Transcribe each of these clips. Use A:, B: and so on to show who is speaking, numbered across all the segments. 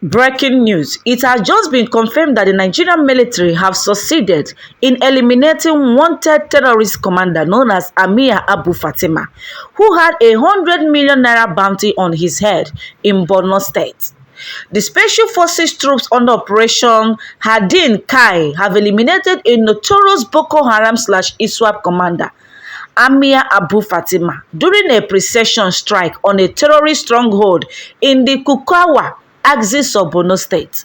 A: Breaking news. It has just been confirmed that the Nigerian military have succeeded in eliminating wanted terrorist commander known as Amir Abu Fatima, who had a 100 million naira bounty on his head in Borno State. The Special Forces troops under Operation Hadin Kai have eliminated a notorious Boko Haram/ISWAP commander, Amir Abu Fatima, during a pre-session strike on a terrorist stronghold in the Kukawa axis of Borno State.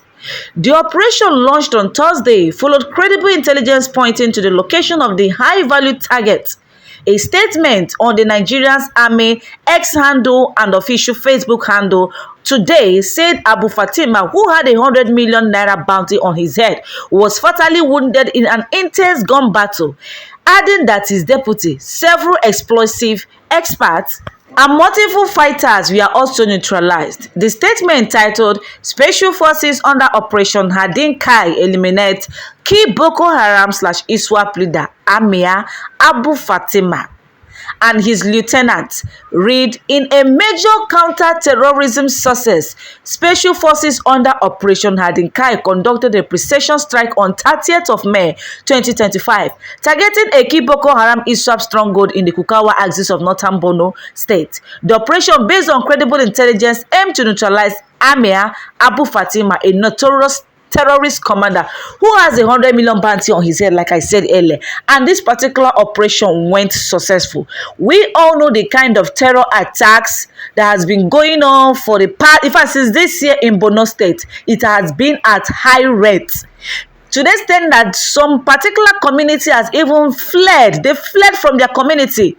A: The operation, launched on Thursday, followed credible intelligence pointing to the location of the high-value target. A statement on the Nigerian Army X handle and official Facebook handle today said Abu Fatima, who had a 100 million naira bounty on his head, was fatally wounded in an intense gun battle, adding that his deputy, several explosive experts, and multiple fighters were also neutralized. The statement, titled "Special Forces under Operation Hadin Kai Eliminate Key Boko Haram/ISWAP Leader Amir Abu Fatima and his lieutenant," read, "In a major counter-terrorism success, Special Forces under Operation Hadin Kai conducted a precision strike on 30th of May 2025, targeting a key Boko Haram ISWAP stronghold in the Kukawa axis of northern Borno State. The operation, based on credible intelligence, aimed to neutralize Amir Abu Fatima, a notorious terrorist commander who has a 100 million bounty on his head, like I said earlier, and this particular operation went successful. We all know the kind of terror attacks that has been going on for the past, in fact, since this year in Borno State. It has been at high rates, to the extent that some particular community has even fled. They fled from their community.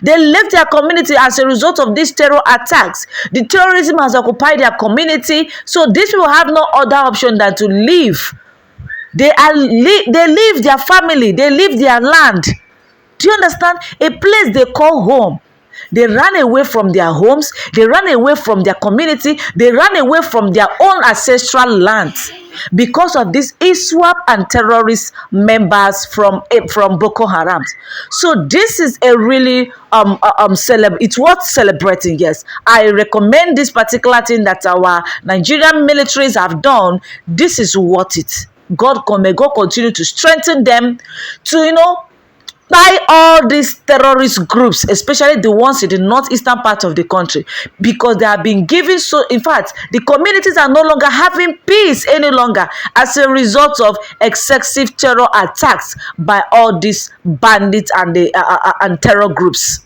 A: They left their community as a result of these terror attacks. The terrorism has occupied their community, so these people have no other option than to leave. They leave their family, they leave their land. Do you understand? A place they call home. They ran away from their homes, they ran away from their community, they ran away from their own ancestral lands because of these ISWAP and terrorist members from Boko Haram. So this is a really it's worth celebrating. Yes, I recommend this particular thing that our Nigerian militaries have done. This is worth it. May God continue to strengthen them to by all these terrorist groups, especially the ones in the northeastern part of the country, because they have been given, so in fact the communities are no longer having peace any longer as a result of excessive terror attacks by all these bandits and the and terror groups.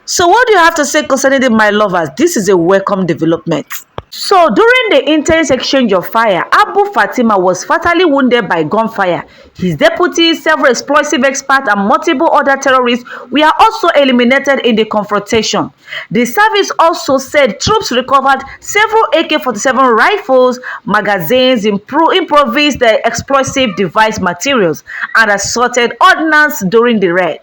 A: So what do you have to say concerning it, my lovers? This is a welcome development. So during the intense exchange of fire, Abu Fatima was fatally wounded by gunfire. His deputy, several explosive experts, and multiple other terrorists were also eliminated in the confrontation. The service also said troops recovered several AK-47 rifles, magazines, improvised explosive device materials, and assorted ordnance during the raid.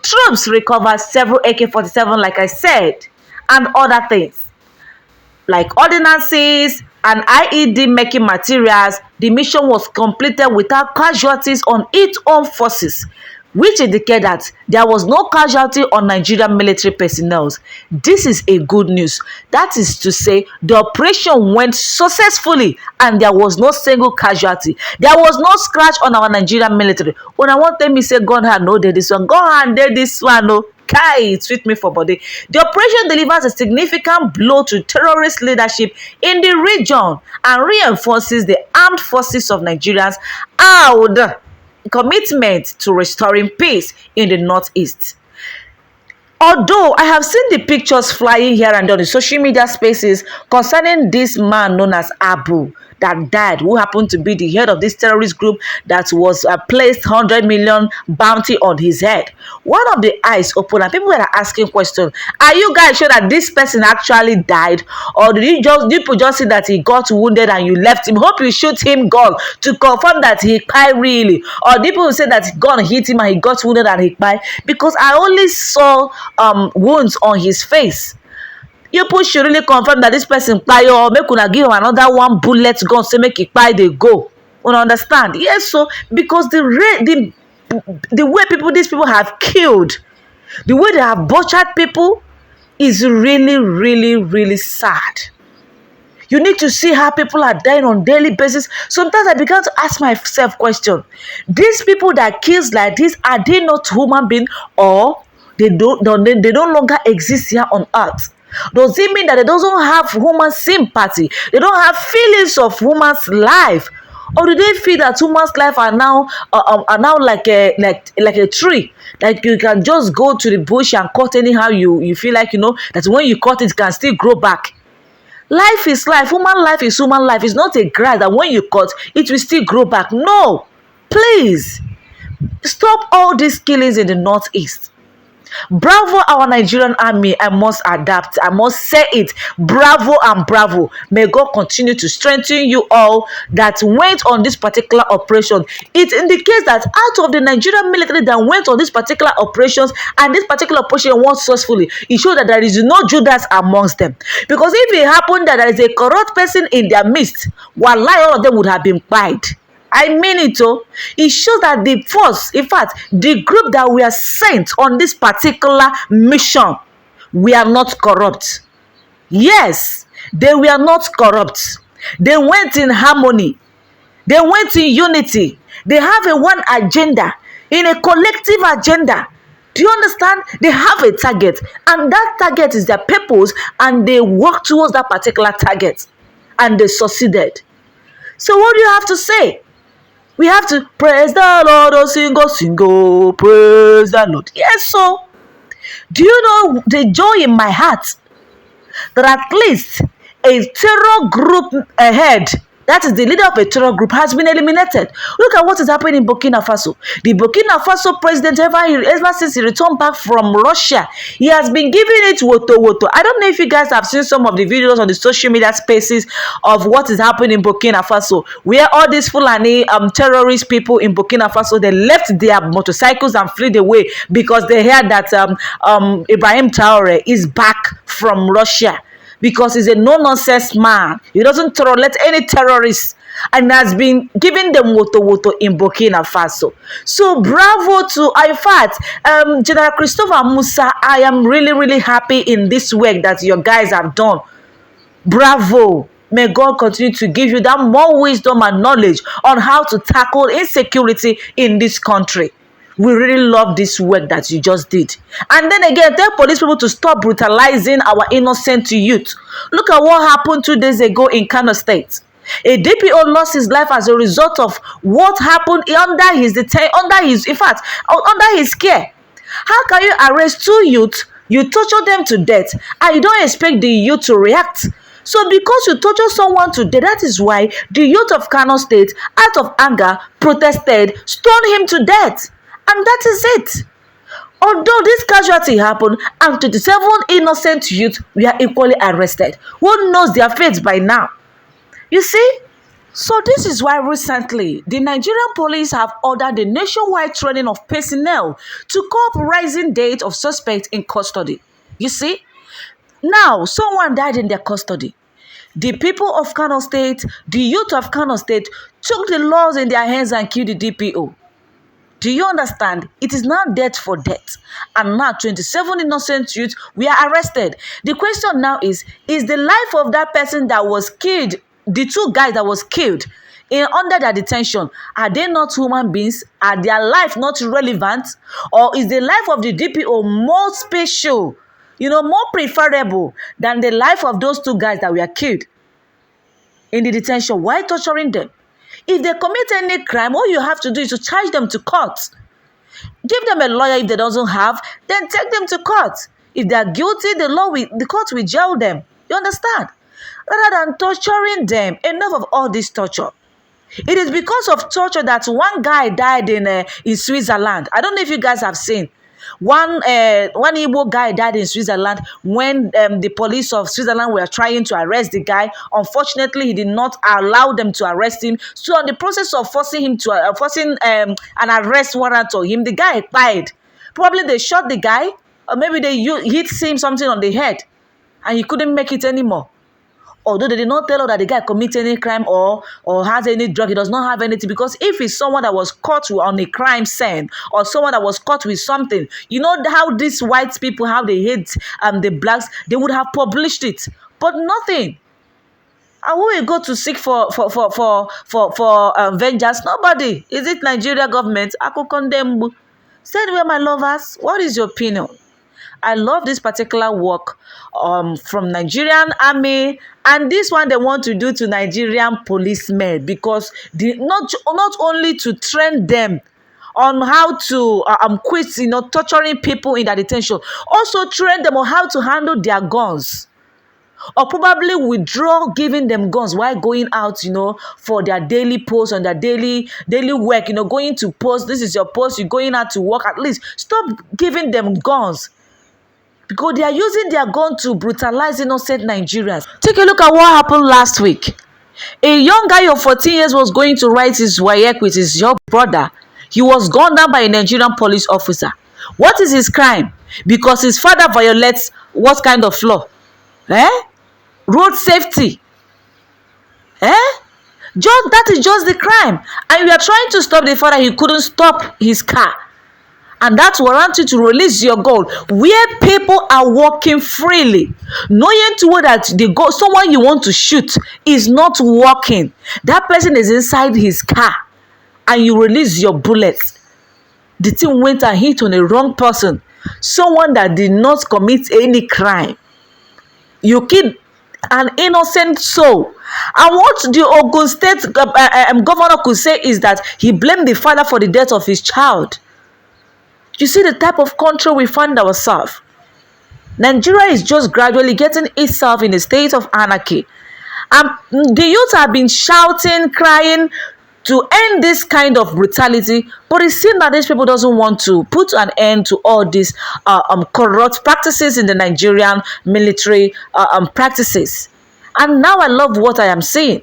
A: Troops recovered several AK-47, like I said, and other things like ordnances and IED making materials. The mission was completed without casualties on its own forces, which indicate that there was no casualty on Nigerian military personnel. This is a good news. That is to say, the operation went successfully and there was no single casualty. There was no scratch on our Nigerian military. When I want them to say, God had no did this one, God had did this one, no. Kai, sweet me for body. The operation delivers a significant blow to terrorist leadership in the region and reinforces the armed forces of Nigerians' out commitment to restoring peace in the northeast. Although I have seen the pictures flying here and on the social media spaces concerning this man known as Abu that died, who happened to be the head of this terrorist group that was placed 100 million bounty on his head. One of the eyes opened and people were asking questions. Are you guys sure that this person actually died? Or did people just see that he got wounded and you left him? Hope you shoot him gun to confirm that he died really. Or people will say that gun hit him and he got wounded and he died. Because I only saw wounds on his face. You should really confirm that this person kpai, or make una give him another one bullet gun, say make it kpai they go. You understand? Yes, so because the way these people have killed, the way they have butchered people is really, really, really sad. You need to see how people are dying on daily basis. Sometimes I began to ask myself question. These people that kills like this, are they not human beings, or they no longer exist here on earth? Does it mean that they don't have human sympathy? They don't have feelings of human's life? Or do they feel that human's life are now like a tree? Like you can just go to the bush and cut anyhow you feel like, that when you cut it can still grow back. Life is life. Human life is human life. It's not a grass that when you cut, it will still grow back. No. Please. Stop all these killings in the northeast. Bravo, our Nigerian army. I must adapt. I must say it. Bravo and bravo. May God continue to strengthen you all that went on this particular operation. It indicates that out of the Nigerian military that went on this particular operations, and this particular operation went successfully, it shows that there is no Judas amongst them. Because if it happened that there is a corrupt person in their midst, wallahi, all of them would have been quiet. I mean it, oh. It shows that the force, in fact, the group that we are sent on this particular mission, we are not corrupt. Yes, they were not corrupt. They went in harmony. They went in unity. They have a one agenda, in a collective agenda. Do you understand? They have a target, and that target is their purpose, and they work towards that particular target, and they succeeded. So what do you have to say? We have to praise the Lord, oh single, praise the Lord. Yes, so do you know the joy in my heart that at least a terror group ahead, that is the leader of a terror group, has been eliminated. Look at what is happening in Burkina Faso. The Burkina Faso president, ever since he returned back from Russia, he has been giving it woto. I don't know if you guys have seen some of the videos on the social media spaces of what is happening in Burkina Faso, where all these Fulani terrorist people in Burkina Faso, they left their motorcycles and fled away because they heard that Ibrahim Traore is back from Russia. Because he's a no-nonsense man. He doesn't tolerate any terrorists, and has been giving them woto in Burkina Faso. So bravo to, in fact, General Christopher Musa, I am really happy in this work that your guys have done. Bravo. May God continue to give you that more wisdom and knowledge on how to tackle insecurity in this country. We really love this work that you just did. And then again, tell police people to stop brutalizing our innocent youth. Look at what happened 2 days ago in Kano State. A DPO lost his life as a result of what happened under his care. How can you arrest 2 youth, you torture them to death, and you don't expect the youth to react? So because you torture someone to death, that is why the youth of Kano State, out of anger, protested, stoned him to death. And that is it. Although this casualty happened and 27 innocent youth were equally arrested, who knows their fate by now? You see? So this is why recently the Nigerian police have ordered the nationwide training of personnel to cope rising date of suspects in custody. You see? Now, someone died in their custody. The people of Kano State, the youth of Kano State, took the laws in their hands and killed the DPO. Do you understand? It is now death for death. And now 27 innocent youths were arrested. The question now is the life of that person that was killed, the 2 guys that was killed under their detention, are they not human beings? Are their life not relevant? Or is the life of the DPO more special, more preferable than the life of those 2 guys that were killed in the detention? Why torturing them? If they commit any crime, all you have to do is to charge them to court. Give them a lawyer if they don't have, then take them to court. If they are guilty, the court will jail them. You understand? Rather than torturing them, enough of all this torture. It is because of torture that one guy died in Switzerland. I don't know if you guys have seen. One Igbo guy died in Switzerland when the police of Switzerland were trying to arrest the guy. Unfortunately, he did not allow them to arrest him. So, in the process of forcing an arrest warrant on him, the guy died. Probably they shot the guy, or maybe they hit him something on the head, and he couldn't make it anymore. Although they did not tell us that the guy committed any crime or has any drug, he does not have anything. Because if it's someone that was caught on a crime scene or someone that was caught with something, you know how these white people, how they hate the blacks, they would have published it. But nothing. And who will go to seek for vengeance? Nobody. Is it Nigeria government? I could condemn. So anyway, my lovers, what is your opinion? I love this particular work from Nigerian army, and this one they want to do to Nigerian policemen, because not only to train them on how to quit, torturing people in their detention, also train them on how to handle their guns, or probably withdraw giving them guns while going out, for their daily post on their daily work, going to post. This is your post, you're going out to work. At least stop giving them guns, because they are using their gun to brutalize innocent Nigerians. Take a look at what happened last week. A young guy of 14 years was going to write his WAEC with his young brother. He was gunned down by a Nigerian police officer. What is his crime? Because his father violates what kind of law? Road safety. That is just the crime. And we are trying to stop the father. He couldn't stop his car. And that's warrant you to release your goal, where people are walking freely, knowing that someone you want to shoot is not walking. That person is inside his car, and you release your bullets. The thing went and hit on a wrong person, someone that did not commit any crime. You killed an innocent soul. And what the Ogun State governor could say is that he blamed the father for the death of his child. You see the type of country we find ourselves. Nigeria is just gradually getting itself in a state of anarchy. And the youth have been shouting, crying to end this kind of brutality. But it seems that these people doesn't want to put an end to all these corrupt practices in the Nigerian military practices. And now I love what I am seeing.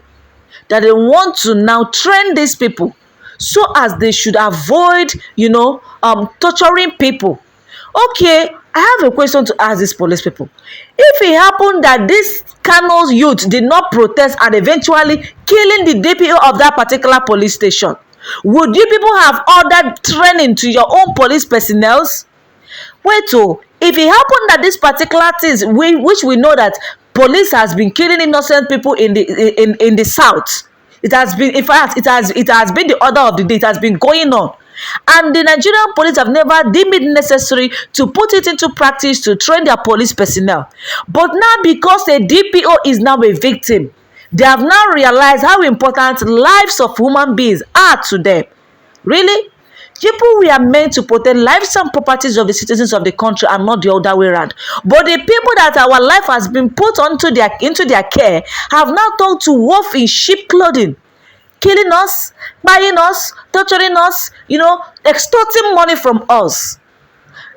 A: That they want to now train these people so as they should avoid, torturing people. Okay, I have a question to ask these police people. If it happened that this Kano's youth did not protest and eventually killing the DPO of that particular police station, would you people have ordered training to your own police personnel? Wait, if it happened that this particular things, which we know that police has been killing innocent people in the south, it has been, in fact, it has been the order of the day. It has been going on. And the Nigerian police have never deemed it necessary to put it into practice to train their police personnel. But now, because a DPO is now a victim, they have now realized how important lives of human beings are to them. Really? People, we are meant to protect lives and properties of the citizens of the country, and not the other way around. But the people that our life has been put into their care have now turned to wolf in sheep clothing, killing us, buying us, torturing us, extorting money from us.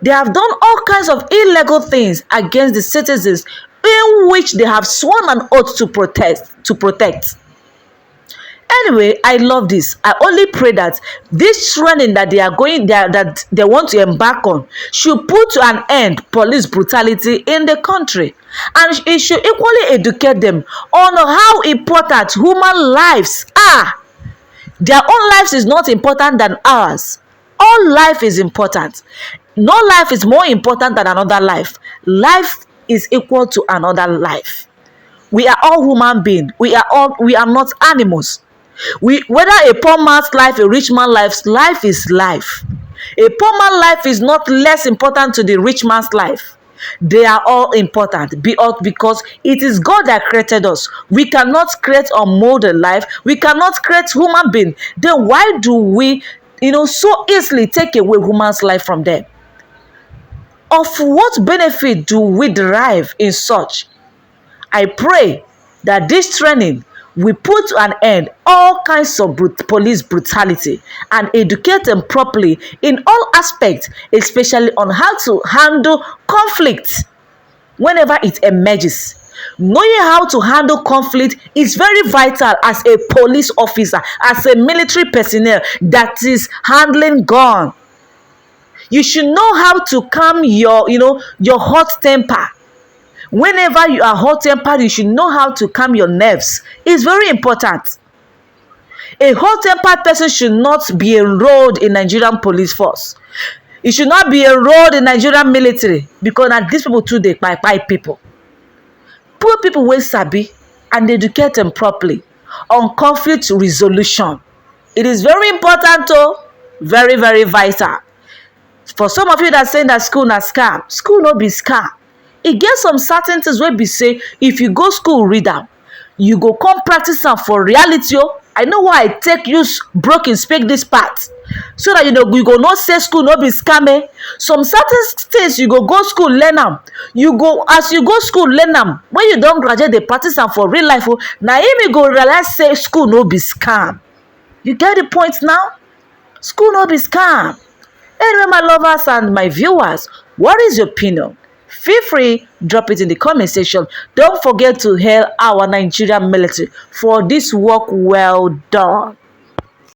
A: They have done all kinds of illegal things against the citizens in which they have sworn an oath to protect. Anyway, I love this. I only pray that this training that that they want to embark on should put an end police brutality in the country, and it should equally educate them on how important human lives are. Their own lives is not important than ours. All life is important. No life is more important than another life. Life is equal to another life. We are all human beings. We are not animals. Whether a poor man's life, a rich man's life is life. A poor man's life is not less important to the rich man's life. They are all important because it is God that created us. We cannot create or mold a life. We cannot create human being. Then why do we, so easily take away human's life from them? Of what benefit do we derive in such? I pray that this training will put an end all kinds of police brutality and educate them properly in all aspects, especially on how to handle conflict whenever it emerges. Knowing how to handle conflict is very vital as a police officer, as a military personnel that is handling gun. You should know how to calm your hot temper. Whenever you are hot-tempered, you should know how to calm your nerves. It's very important. A hot-tempered person should not be enrolled in Nigerian police force. It should not be enrolled in Nigerian military, because these people too, they kpai people. Poor people wey sabi and educate them properly on conflict resolution. It is very important oh, very very vital. For some of you that saying that school na scam, school no be scam. E get some certain things wey be say if you go school read am, you go come practice am for reality oh. I know why I take use broken speak this part, so that you go know say school no be scam eh. Some certain things you go school learn am, you go as you go school learn am, when you don graduate dey practice am for real life oh, na im you go realize say school no be scam. You get the point now? School no be scam. Anyway, my lovers and my viewers, what is your opinion? Feel free, drop it in the comment section. Don't forget to hail our Nigerian military for this work well done.